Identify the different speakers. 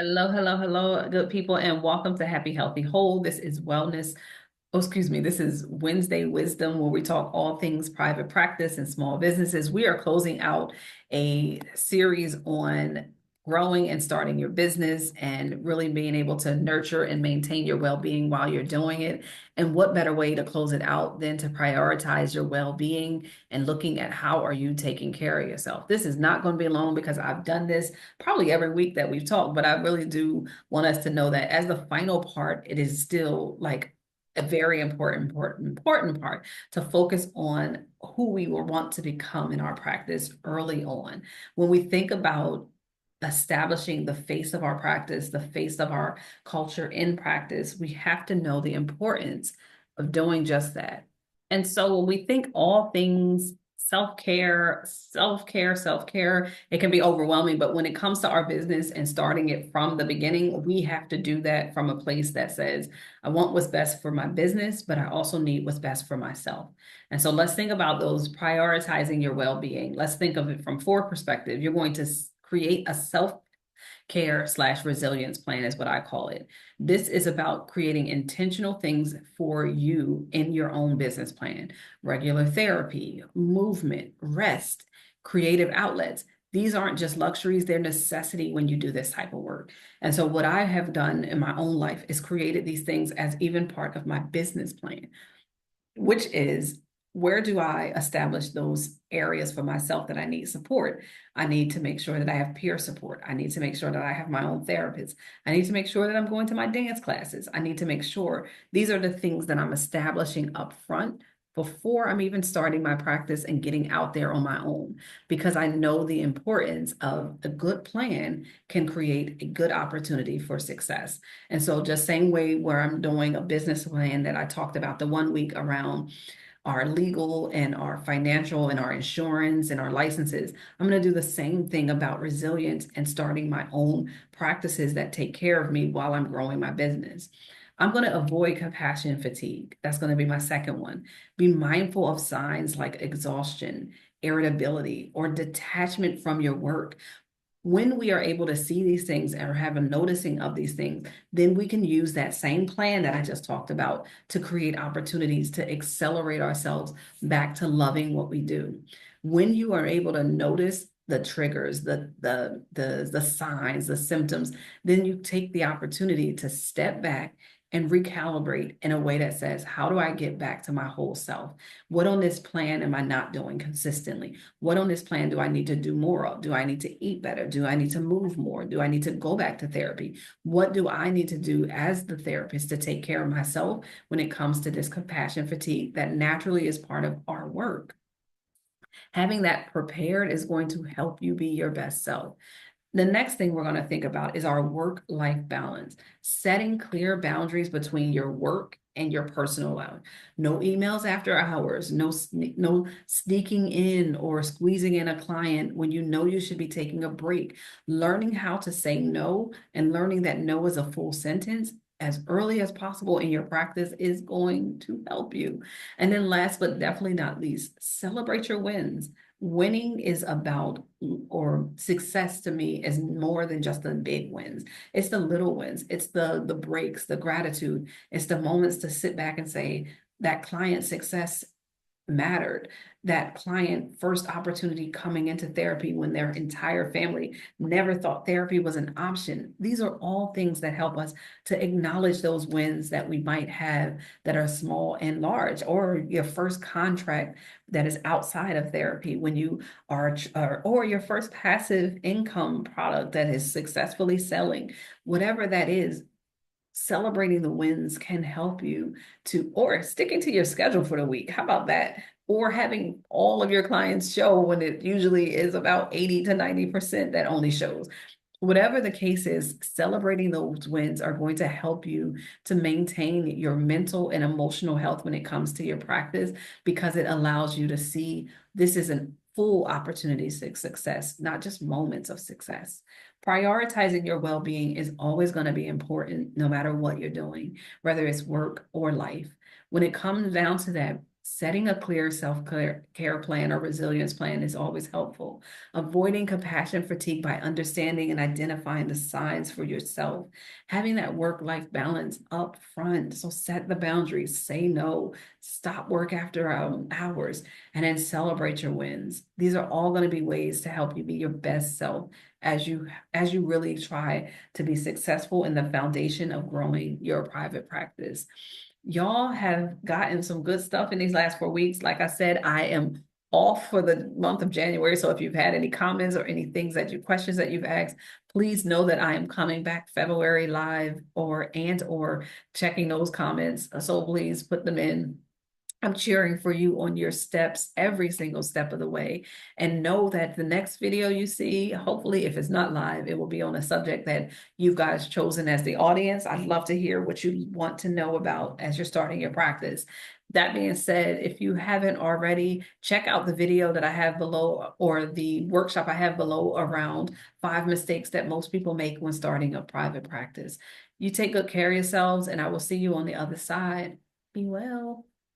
Speaker 1: Hello, hello, hello, good people, and welcome to Happy, Healthy, Whole. This is this is Wednesday Wisdom, where we talk all things private practice and small businesses. We are closing out a series on growing and starting your business and really being able to nurture and maintain your well-being while you're doing it. And what better way to close it out than to prioritize your well-being and looking at how are you taking care of yourself. This is not going to be long because I've done this probably every week that we've talked, but I really do want us to know that as the final part, it is still like a very important part to focus on who we will want to become in our practice early on. When we think about establishing the face of our practice, the face of our culture in practice, we have to know the importance of doing just that. And so when we think all things self-care, it can be overwhelming. But when it comes to our business and starting it from the beginning, we have to do that from a place that says, I want what's best for my business, but I also need what's best for myself. And so let's think about those prioritizing your well-being. Let's think of it from four perspectives. You're going to create a self-care/resilience plan is what I call it. This is about creating intentional things for you in your own business plan: regular therapy, movement, rest, creative outlets. These aren't just luxuries, they're necessity when you do this type of work. And so what I have done in my own life is created these things as even part of my business plan, which is, where do I establish those areas for myself that I need support? I need to make sure that I have peer support. I need to make sure that I have my own therapist. I need to make sure that I'm going to my dance classes. I need to make sure these are the things that I'm establishing up front before I'm even starting my practice and getting out there on my own, because I know the importance of a good plan can create a good opportunity for success. And so just same way where I'm doing a business plan that I talked about the 1 week around our legal and our financial and our insurance and our licenses, I'm going to do the same thing about resilience and starting my own practices that take care of me while I'm growing my business. I'm going to avoid compassion fatigue. That's going to be my second one. Be mindful of signs like exhaustion, irritability, or detachment from your work. When we are able to see these things and have a noticing of these things, then we can use that same plan that I just talked about to create opportunities to accelerate ourselves back to loving what we do. When you are able to notice the triggers, the signs, the symptoms, then you take the opportunity to step back and recalibrate in a way that says, how do I get back to my whole self? What on this plan am I not doing consistently? What on this plan do I need to do more of? Do I need to eat better? Do I need to move more? Do I need to go back to therapy? What do I need to do as the therapist to take care of myself when it comes to this compassion fatigue that naturally is part of our work? Having that prepared is going to help you be your best self. The next thing we're going to think about is our work-life balance, setting clear boundaries between your work and your personal life. No emails after hours, no sneaking in or squeezing in a client when you know you should be taking a break. Learning how to say no and learning that no is a full sentence as early as possible in your practice is going to help you. And then last but definitely not least, celebrate your wins. Winning is about, or success to me is more than just the big wins. It's the little wins. It's the breaks, the gratitude. It's the moments to sit back and say that client success mattered. That client first opportunity coming into therapy when their entire family never thought therapy was an option. These are all things that help us to acknowledge those wins that we might have that are small and large, or your first contract that is outside of therapy when you are, or your first passive income product that is successfully selling. Whatever that is, celebrating the wins can help you to, or sticking to your schedule for the week. How about that? Or having all of your clients show when it usually is about 80 to 90% that only shows. Whatever the case is, celebrating those wins are going to help you to maintain your mental and emotional health when it comes to your practice, because it allows you to see this is a full opportunity to success, not just moments of success. Prioritizing your well-being is always going to be important no matter what you're doing, whether it's work or life. When it comes down to that, Setting a clear self-care plan or resilience plan is always helpful. Avoiding compassion fatigue by understanding and identifying the signs for yourself. Having that work-life balance up front. So set the boundaries, say no, stop work after hours, and then celebrate your wins. These are all going to be ways to help you be your best self as you really try to be successful in the foundation of growing your private practice. Y'all have gotten some good stuff in these last 4 weeks. Like I said, I am off for the month of January. So if you've had any comments or any questions that you've asked, please know that I am coming back February live or checking those comments. So please put them in. I'm cheering for you on your steps every single step of the way. And know that the next video you see, hopefully, if it's not live, it will be on a subject that you guys chosen as the audience. I'd love to hear what you want to know about as you're starting your practice. That being said, if you haven't already, check out the video that I have below or the workshop I have below around 5 mistakes that most people make when starting a private practice. You take good care of yourselves, and I will see you on the other side. Be well.